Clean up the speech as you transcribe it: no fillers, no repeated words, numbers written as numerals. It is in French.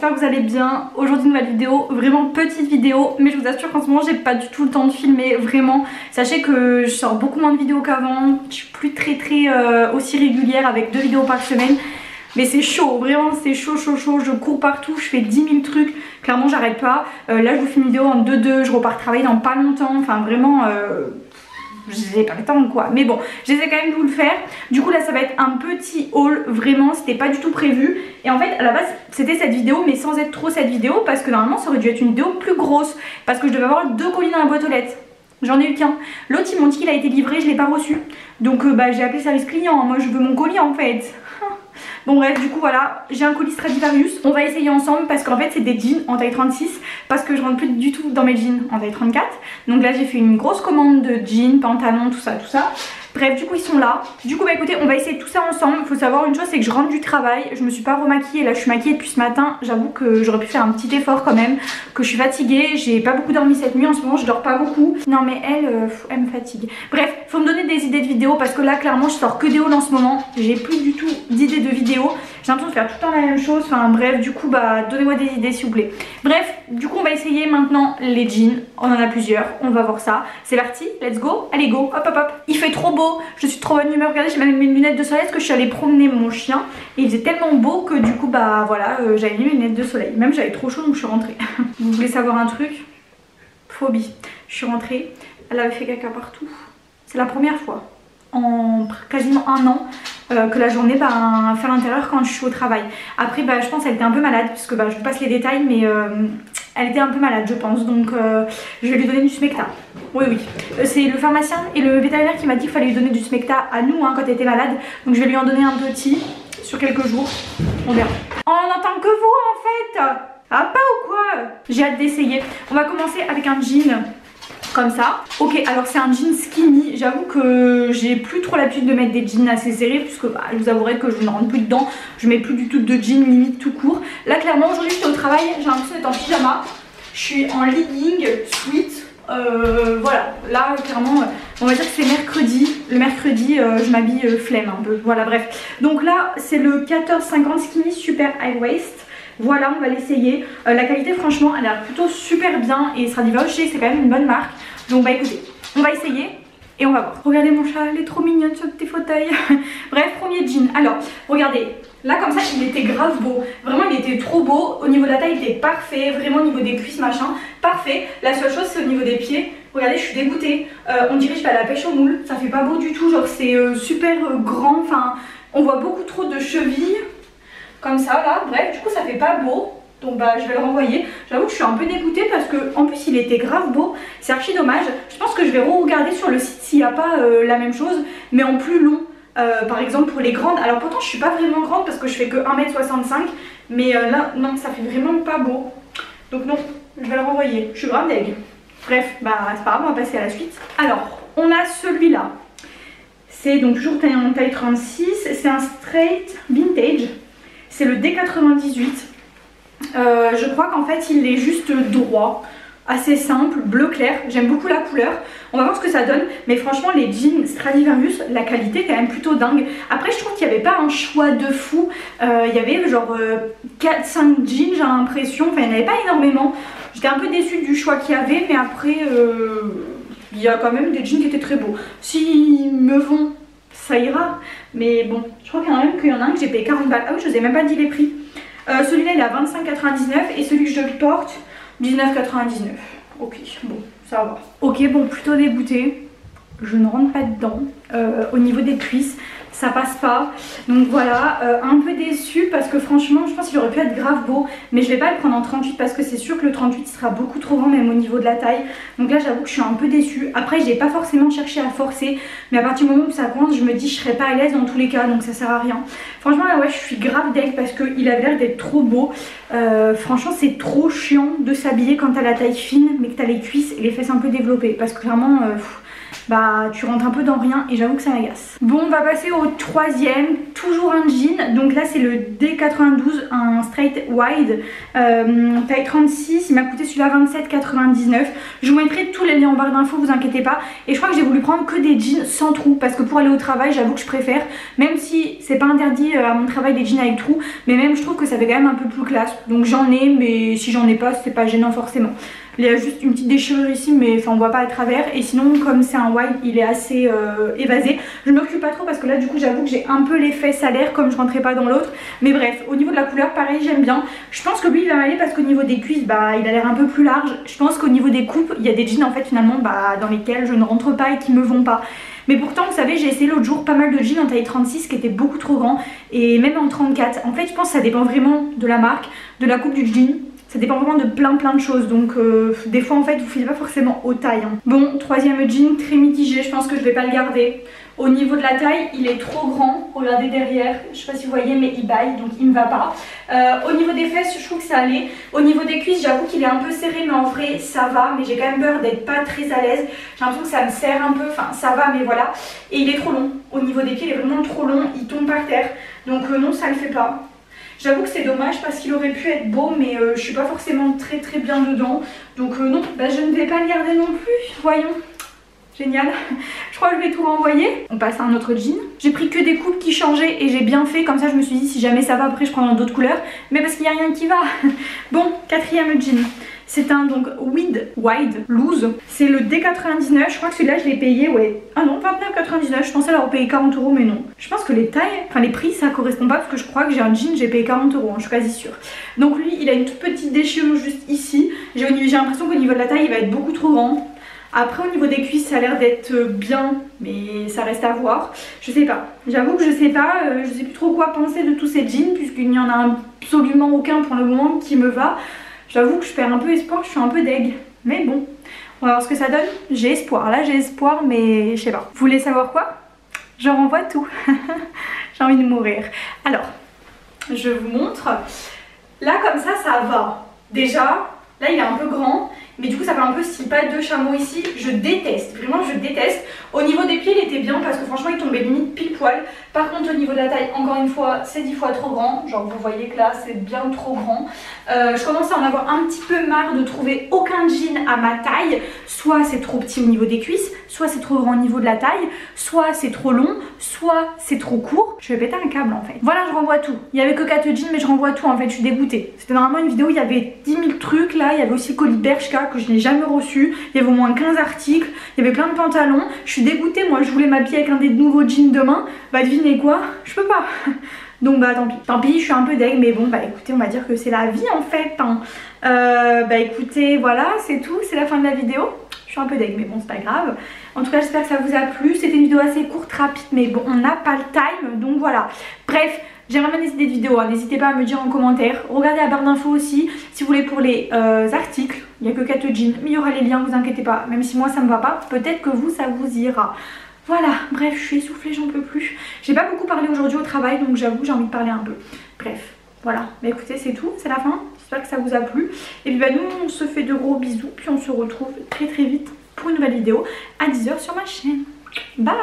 j'espère que vous allez bien. Aujourd'hui nouvelle vidéo, vraiment petite vidéo, mais je vous assure qu'en ce moment j'ai pas du tout le temps de filmer, vraiment. Sachez que je sors beaucoup moins de vidéos qu'avant, je suis plus très aussi régulière avec 2 vidéos par semaine. Mais c'est chaud, vraiment c'est chaud, je cours partout, je fais 10 000 trucs, clairement j'arrête pas. Là je vous fais une vidéo en 2-2, je repars travailler dans pas longtemps, enfin vraiment... j'ai pas le temps quoi, mais bon j'essaie quand même de vous le faire. Du coup là ça va être un petit haul, vraiment c'était pas du tout prévu. Et en fait à la base c'était cette vidéo, mais sans être trop cette vidéo, parce que normalement ça aurait dû être une vidéo plus grosse, parce que je devais avoir 2 colis dans la boîte aux lettres. J'en ai eu qu'un. L'autre ils m'ont dit qu'il a été livré, je l'ai pas reçu. Donc j'ai appelé service client, moi je veux mon colis en fait. Bon bref, du coup voilà, j'ai un colis Stradivarius. On va essayer ensemble parce qu'en fait c'est des jeans en taille 36, parce que je rentre plus du tout dans mes jeans en taille 34. Donc là j'ai fait une grosse commande de jeans, pantalons, tout ça. Bref, du coup ils sont là. Du coup bah écoutez, on va essayer tout ça ensemble. Faut savoir une chose, c'est que je rentre du travail, je me suis pas remaquillée, là je suis maquillée depuis ce matin. J'avoue que j'aurais pu faire un petit effort quand même, que je suis fatiguée, j'ai pas beaucoup dormi cette nuit, en ce moment je dors pas beaucoup. Non mais elle me fatigue. Bref, faut me donner des idées de vidéos, parce que là clairement je sors que des hauls en ce moment. J'ai plus du tout d'idées de vidéos. J'ai l'impression de faire tout le temps la même chose, enfin bref, du coup bah donnez-moi des idées s'il vous plaît. Bref, du coup on va essayer maintenant les jeans, on en a plusieurs, on va voir ça. C'est parti, let's go, allez go, hop hop hop. Il fait trop beau, je suis trop bonne humeur, regardez j'ai même mis mes lunettes de soleil parce que je suis allée promener mon chien. Et il faisait tellement beau que du coup bah voilà, j'avais mis mes lunettes de soleil. Même j'avais trop chaud donc je suis rentrée. Vous voulez savoir un truc? Phobie. Je suis rentrée, elle avait fait caca partout. C'est la première fois en quasiment un an que la journée fait à l'intérieur quand je suis au travail. Après bah, je pense qu'elle était un peu malade, puisque bah, je vous passe les détails, mais elle était un peu malade je pense, donc je vais lui donner du Smecta. Oui c'est le pharmacien et le vétérinaire qui m'a dit qu'il fallait lui donner du Smecta à nous hein, quand elle était malade, donc je vais lui en donner un petit sur quelques jours, on verra. On n'entend que vous en fait. Ah pas ou quoi? J'ai hâte d'essayer. On va commencer avec un jean comme ça. Ok, alors c'est un jean skinny. J'avoue que j'ai plus trop l'habitude de mettre des jeans assez serrés, puisque bah, je vous avouerai que je ne rentre plus dedans. Je mets plus du tout de jean limite tout court. Là clairement aujourd'hui j'étais au travail, j'ai l'impression d'être en pyjama. Je suis en legging, sweat. Voilà, là clairement on va dire que c'est mercredi. Le mercredi je m'habille flemme un peu. Voilà bref. Donc là c'est le 1450 skinny super high waist. Voilà, on va l'essayer. La qualité franchement elle a l'air plutôt super bien, et Stradivarius c'est quand même une bonne marque. Donc bah écoutez, on va essayer et on va voir. Regardez mon chat, elle est trop mignonne sur le petit fauteuil. Bref, premier jean. Alors regardez, là comme ça il était grave beau. Vraiment il était trop beau. Au niveau de la taille il était parfait. Vraiment au niveau des cuisses machin, parfait. La seule chose c'est au niveau des pieds. Regardez, je suis dégoûtée. On dirait que je vais à la pêche au moule. Ça fait pas beau du tout, genre c'est super grand. Enfin on voit beaucoup trop de chevilles comme ça là. Bref, du coup ça fait pas beau. Donc bah je vais le renvoyer. J'avoue que je suis un peu dégoûtée parce que en plus il était grave beau. C'est archi dommage. Je pense que je vais re-regarder sur le site s'il n'y a pas la même chose, mais en plus long. Par exemple pour les grandes. Alors pourtant je suis pas vraiment grande parce que je fais que 1m65. Mais là non, ça fait vraiment pas beau. Donc non, je vais le renvoyer. Je suis grave deg. Bref, bah c'est pas grave, on va passer à la suite. Alors on a celui-là. C'est donc toujours en taille 36. C'est un straight vintage. C'est le D98. Je crois qu'en fait il est juste droit, assez simple, bleu clair. J'aime beaucoup la couleur. On va voir ce que ça donne. Mais franchement les jeans Stradivarius, la qualité est quand même plutôt dingue. Après je trouve qu'il n'y avait pas un choix de fou. Il y avait genre 4-5 jeans j'ai l'impression. Enfin il n'y en avait pas énormément. J'étais un peu déçue du choix qu'il y avait. Mais après il y a quand même des jeans qui étaient très beaux. S'ils me vont ça ira. Mais bon, je crois qu'il y en a un que j'ai payé 40 balles. Ah oui, je vous ai même pas dit les prix. Celui-là il est à 25,99 et celui que je porte 19,99. Ok, bon, ça va. Ok, bon, plutôt dégoûtée. Je ne rentre pas dedans. Au niveau des cuisses, ça passe pas. Donc voilà, un peu déçue parce que franchement, je pense qu'il aurait pu être grave beau. Mais je vais pas le prendre en 38 parce que c'est sûr que le 38 sera beaucoup trop grand, même au niveau de la taille. Donc là, j'avoue que je suis un peu déçue. Après, j'ai pas forcément cherché à forcer. Mais à partir du moment où ça coince, je me dis je serais pas à l'aise dans tous les cas. Donc ça sert à rien. Franchement, là, ouais, je suis grave deg parce qu'il avait l'air d'être trop beau. Franchement, c'est trop chiant de s'habiller quand t'as la taille fine, mais que t'as les cuisses et les fesses un peu développées. Parce que clairement... bah tu rentres un peu dans rien et j'avoue que ça m'agace. Bon, on va passer au troisième, toujours un jean. Donc là c'est le D92, un straight wide, taille 36, il m'a coûté celui-là 27,99. Je vous mettrai tous les liens en barre d'infos, vous inquiétez pas. Et je crois que j'ai voulu prendre que des jeans sans trous parce que pour aller au travail j'avoue que je préfère, même si c'est pas interdit à mon travail des jeans avec trous, mais même je trouve que ça fait quand même un peu plus classe. Donc j'en ai, mais si j'en ai pas c'est pas gênant forcément. Il y a juste une petite déchirure ici, mais enfin on voit pas à travers. Et sinon comme c'est un wide, il est assez évasé. Je me recule pas trop parce que là du coup j'avoue que j'ai un peu l'effet salaire comme je rentrais pas dans l'autre. Mais bref, au niveau de la couleur pareil j'aime bien. Je pense que lui il va m'aller parce qu'au niveau des cuisses bah il a l'air un peu plus large. Je pense qu'au niveau des coupes il y a des jeans en fait finalement bah, dans lesquels je ne rentre pas et qui me vont pas. Mais pourtant vous savez j'ai essayé l'autre jour pas mal de jeans en taille 36 qui étaient beaucoup trop grands. Et même en 34. En fait je pense que ça dépend vraiment de la marque, de la coupe du jean. Ça dépend vraiment de plein de choses, donc des fois en fait vous filez pas forcément aux tailles. Hein. Bon, troisième jean très mitigé, je pense que je vais pas le garder. Au niveau de la taille, il est trop grand, regardez derrière, je sais pas si vous voyez mais il baille donc il me va pas. Au niveau des fesses, je trouve que ça allait. Au niveau des cuisses, j'avoue qu'il est un peu serré mais en vrai ça va, mais j'ai quand même peur d'être pas très à l'aise. J'ai l'impression que ça me serre un peu, enfin ça va mais voilà. Et il est trop long, au niveau des pieds il est vraiment trop long, il tombe par terre, donc non ça le fait pas. J'avoue que c'est dommage parce qu'il aurait pu être beau mais je suis pas forcément très bien dedans. Donc non, bah, je ne vais pas le garder non plus, voyons. Génial, je crois que je vais tout renvoyer. On passe à un autre jean. J'ai pris que des coupes qui changeaient et j'ai bien fait, comme ça je me suis dit si jamais ça va après je prends dans d'autres couleurs. Mais parce qu'il n'y a rien qui va. Bon, quatrième jean. C'est un donc wide loose. C'est le D99. Je crois que celui-là je l'ai payé, ouais. Ah non, 29,99. Je pensais l'avoir payé 40 € mais non. Je pense que les tailles, enfin les prix ça correspond pas parce que je crois que j'ai un jean, j'ai payé 40 €. Hein, je suis quasi sûre. Donc lui il a une toute petite déchirure juste ici. J'ai l'impression qu'au niveau de la taille il va être beaucoup trop grand. Après au niveau des cuisses ça a l'air d'être bien mais ça reste à voir. Je sais pas, j'avoue que je sais pas, je sais plus trop quoi penser de tous ces jeans puisqu'il n'y en a absolument aucun pour le moment qui me va. J'avoue que je perds un peu espoir, je suis un peu deg. Mais bon, on va voir ce que ça donne. J'ai espoir, là j'ai espoir mais je sais pas. Vous voulez savoir quoi? Je renvoie tout. J'ai envie de mourir. Alors, je vous montre. Là comme ça va. Déjà, là il est un peu grand. Mais du coup ça fait un peu style patte de chameau ici. Je déteste, vraiment je déteste. Au niveau des pieds il était bien parce que franchement il tombait limite pile poil. Par contre au niveau de la taille encore une fois c'est 10 fois trop grand. Genre vous voyez que là c'est bien trop grand. Je commence à en avoir un petit peu marre de trouver aucun jean à ma taille. Soit c'est trop petit au niveau des cuisses, soit c'est trop grand au niveau de la taille, soit c'est trop long, soit c'est trop court. Je vais péter un câble en fait. Voilà, je renvoie tout. Il y avait que 4 jeans mais je renvoie tout en fait, je suis dégoûtée. C'était normalement une vidéo où il y avait 10 000 trucs. Là il y avait aussi le colis Bershka que je n'ai jamais reçu. Il y avait au moins 15 articles, il y avait plein de pantalons. Je suis dégoûtée, moi je voulais m'habiller avec un des nouveaux jeans demain. Bah devinez quoi, je peux pas. Donc bah tant pis, je suis un peu deg mais bon bah écoutez on va dire que c'est la vie en fait. Hein. Bah écoutez voilà c'est tout, c'est la fin de la vidéo. Je suis un peu deg mais bon c'est pas grave. En tout cas j'espère que ça vous a plu, c'était une vidéo assez courte, rapide mais bon on n'a pas le time donc voilà. Bref. J'aimerais bien des idées de vidéos, hein. N'hésitez pas à me dire en commentaire. Regardez la barre d'infos aussi si vous voulez pour les articles. Il n'y a que 4 jeans, mais il y aura les liens, vous inquiétez pas. Même si moi ça me va pas, peut-être que vous ça vous ira. Voilà, bref, je suis essoufflée, j'en peux plus. J'ai pas beaucoup parlé aujourd'hui au travail donc j'avoue j'ai envie de parler un peu. Bref, voilà. Mais écoutez c'est tout, c'est la fin. J'espère que ça vous a plu. Et puis bah nous on se fait de gros bisous. Puis on se retrouve très vite pour une nouvelle vidéo à 10 h sur ma chaîne. Bye!